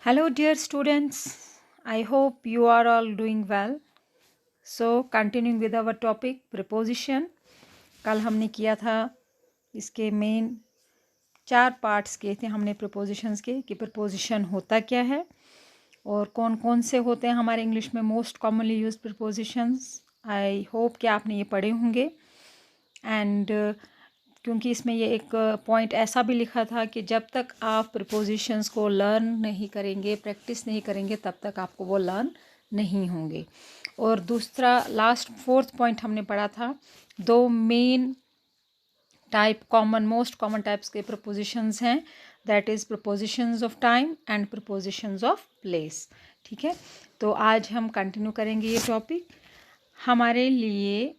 Hello, dear students. I hope you are all doing well. So, continuing with our topic preposition. कल हमने किया था इसके main 4 parts किए थे हमने prepositions के कि preposition होता क्या है और कौन कौन से होते हैं हमारे इंग्लिश में most commonly use prepositions. I hope कि आपने ये पढ़े होंगे एंड क्योंकि इसमें ये एक पॉइंट ऐसा भी लिखा था कि जब तक आप प्रिपोजिशंस को लर्न नहीं करेंगे, प्रैक्टिस नहीं करेंगे, तब तक आपको वो लर्न नहीं होंगे. और दूसरा लास्ट 4th पॉइंट हमने पढ़ा था 2 main type most common types के प्रपोजिशंस हैं, that is propositions of time and propositions of place. ठीक है, तो आज हम कंटिन्यू करेंगे ये टॉपिक. हमारे लिए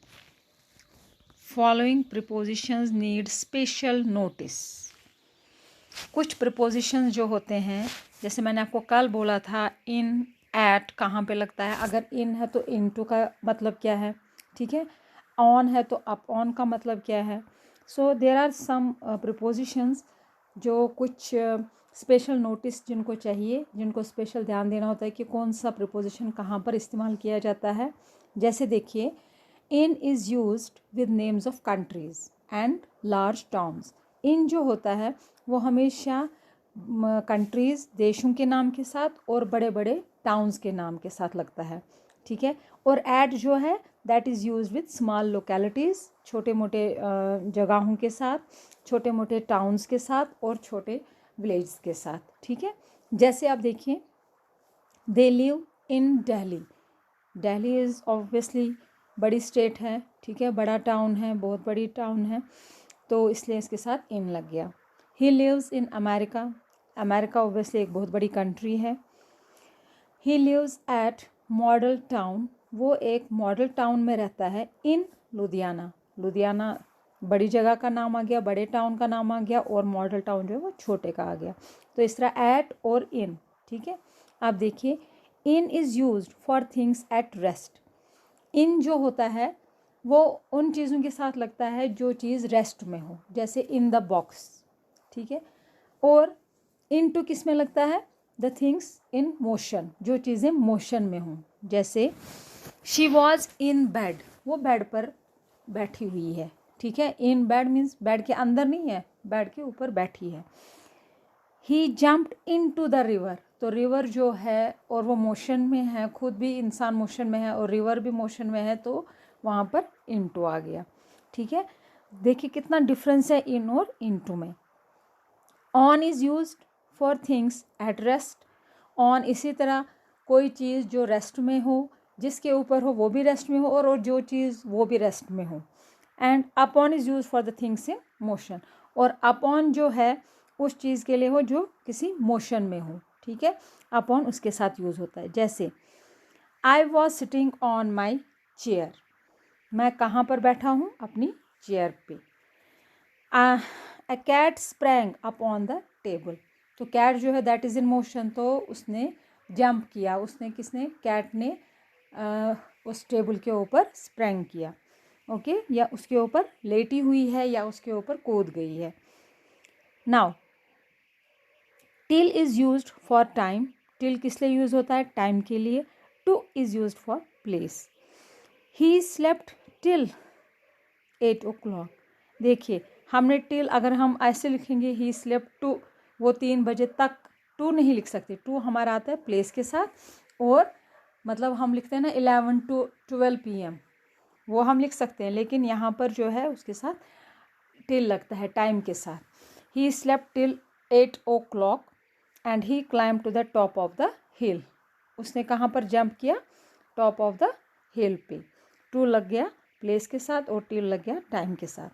following prepositions need special notice. कुछ प्रिपोजिशंस जो होते हैं, जैसे मैंने आपको कल बोला था इन एट कहाँ पे लगता है. अगर इन है तो इनटू का मतलब क्या है, ठीक है. ऑन है तो अप ऑन का मतलब क्या है. So there are some prepositions जो कुछ स्पेशल नोटिस जिनको चाहिए, जिनको स्पेशल ध्यान देना होता है कि कौन सा प्रिपोजिशन कहाँ पर इस्तेमाल किया जाता है. जैसे देखिए, in is used with names of countries and large towns. In जो होता है वो हमेशा कंट्रीज़ देशों के नाम के साथ और बड़े बड़े टाउन्स के नाम के साथ लगता है, ठीक है. और एट जो है that is use with small localities, छोटे मोटे जगहों के साथ, छोटे मोटे टाउन्स के साथ और छोटे विलेज के साथ, ठीक है. जैसे आप देखिए, they live in Delhi. Delhi is obviously बड़ी स्टेट है, ठीक है, बड़ा टाउन है, बहुत बड़ी टाउन है, तो इसलिए इसके साथ इन लग गया. He lives in America. America obviously एक बहुत बड़ी कंट्री है. He lives at Model Town. वो एक मॉडल टाउन में रहता है. इन लुधियाना. लुधियाना बड़ी जगह का नाम आ गया, बड़े टाउन का नाम आ गया, और मॉडल टाउन जो है वो छोटे का आ गया. तो इस तरह एट और इन, ठीक है. आप देखिए, in is used for things at rest. In जो होता है वो उन चीज़ों के साथ लगता है जो चीज़ रेस्ट में हो, जैसे इन द बॉक्स, ठीक है. और इन टू किस में लगता है, द थिंग्स इन मोशन, जो चीज़ें मोशन में हों. जैसे शी वॉज इन बेड, वो बेड पर बैठी हुई है, ठीक है. इन बेड मीन्स बेड के अंदर नहीं है, बेड के ऊपर बैठी है. He jumped into the river. तो रिवर जो है और वो मोशन में है, खुद भी इंसान मोशन में है और रिवर भी मोशन में है, तो वहाँ पर इनटू आ गया, ठीक है. देखिए कितना डिफरेंस है इन और इनटू में. On is used for things at rest. On इसी तरह कोई चीज़ जो रेस्ट में हो, जिसके ऊपर हो वो भी रेस्ट में हो, और जो चीज़ वो भी रेस्ट में हो. And upon is use for the things in motion. और अपॉन जो है उस चीज़ के लिए हो जो किसी मोशन में हो, ठीक है. अपॉन उसके साथ यूज़ होता है. जैसे I was sitting on my chair. मैं कहाँ पर बैठा हूँ, अपनी चेयर पे. A cat sprang up on the table. तो कैट जो है दैट इज़ इन मोशन, तो उसने जंप किया. उसने किसने, कैट ने उस टेबल के ऊपर स्प्रैंग किया, ओके, या उसके ऊपर लेटी हुई है या उसके ऊपर कूद गई है. Now till is used for time. Till किस लिए यूज़ होता है, टाइम के लिए. Two is used for place. He slept till 8 o'clock. देखिए, हमने टिल अगर हम ऐसे लिखेंगे ही स्लेप्ट टू, वो 3 बजे तक, टू नहीं लिख सकते. टू हमारा आता है प्लेस के साथ, और मतलब हम लिखते हैं ना 11 to 12 PM, वो हम लिख सकते हैं, लेकिन यहाँ पर जो है उसके साथ टिल लगता है टाइम के साथ. He slept till 8 o'clock and he climb to the top of the hill. उसने कहाँ पर जंप किया, टॉप ऑफ द हिल पे. टू लग गया प्लेस के साथ और टिल लग गया टाइम के साथ.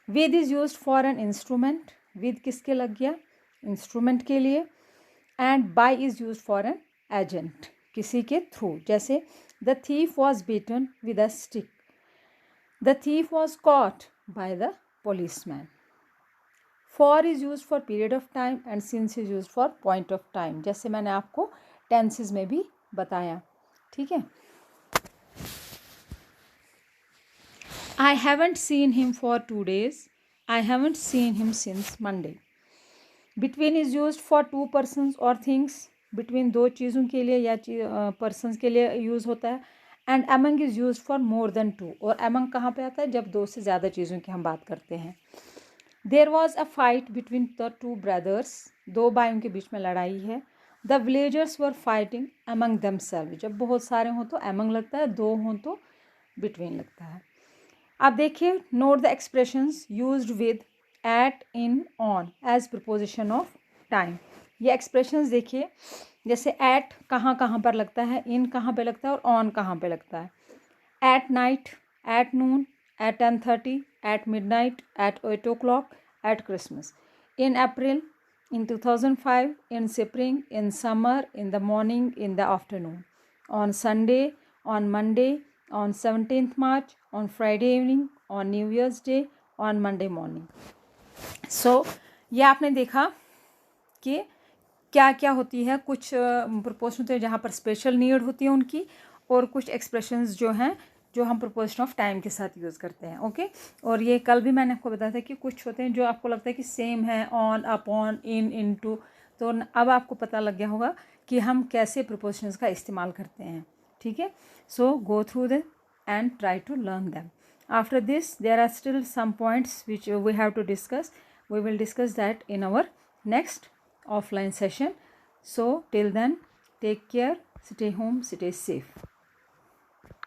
With is used for an instrument. With किसके लग गया, इंस्ट्रूमेंट के लिए. And by is used for an agent, किसी के थ्रू. जैसे the thief was beaten with a stick. The thief was caught by the policeman. For is use for period of time and since is use for point of time, जैसे मैंने आपको tenses में भी बताया, ठीक है. I haven't seen him for 2 days. I haven't seen him since Monday. Between is used for 2 persons or things. Between दो चीज़ों के लिए या पर्सनस के लिए यूज़ होता है। And among is use for more than two, और अमंग कहाँ पे आता है, जब दो से ज़्यादा चीज़ों की हम बात करते हैं। There was a fight between the two brothers, दो भाइयों के बीच में लड़ाई है। The villagers were fighting among themselves, जब बहुत सारे हों तो अमंग लगता है, दो हों तो बिटवीन लगता है। अब देखिए, note the expressions used with at, in, on as preposition of time. ये एक्सप्रेशंस देखिए, जैसे एट कहाँ कहाँ पर लगता है, इन कहाँ पे लगता है, और ऑन कहाँ पे लगता है। At night, at noon, at 10:30, at midnight, at 8 o'clock, at Christmas, in April, in 2005, in spring, in summer, in the morning, in the afternoon, on Sunday, on Monday, on 17th March, on Friday evening, on New Year's Day, on Monday morning. So ये आपने देखा कि क्या क्या होती है, कुछ preposition होते हैं जहाँ पर स्पेशल नीड होती है उनकी, और कुछ एक्सप्रेशंस जो हैं जो हम प्रपोजिशन ऑफ टाइम के साथ यूज़ करते हैं। ओके, और ये कल भी मैंने आपको बताया था कि कुछ होते हैं जो आपको लगता है कि सेम है, ऑन, अपॉन, इन, इनटू, तो अब आपको पता लग गया होगा कि हम कैसे प्रपोजिशंस का इस्तेमाल करते हैं। ठीक है, so go through the and try to learn them. After this there are still some points which we have to discuss. We will discuss that in our next offline session. So till then, take care, stay home, stay safe.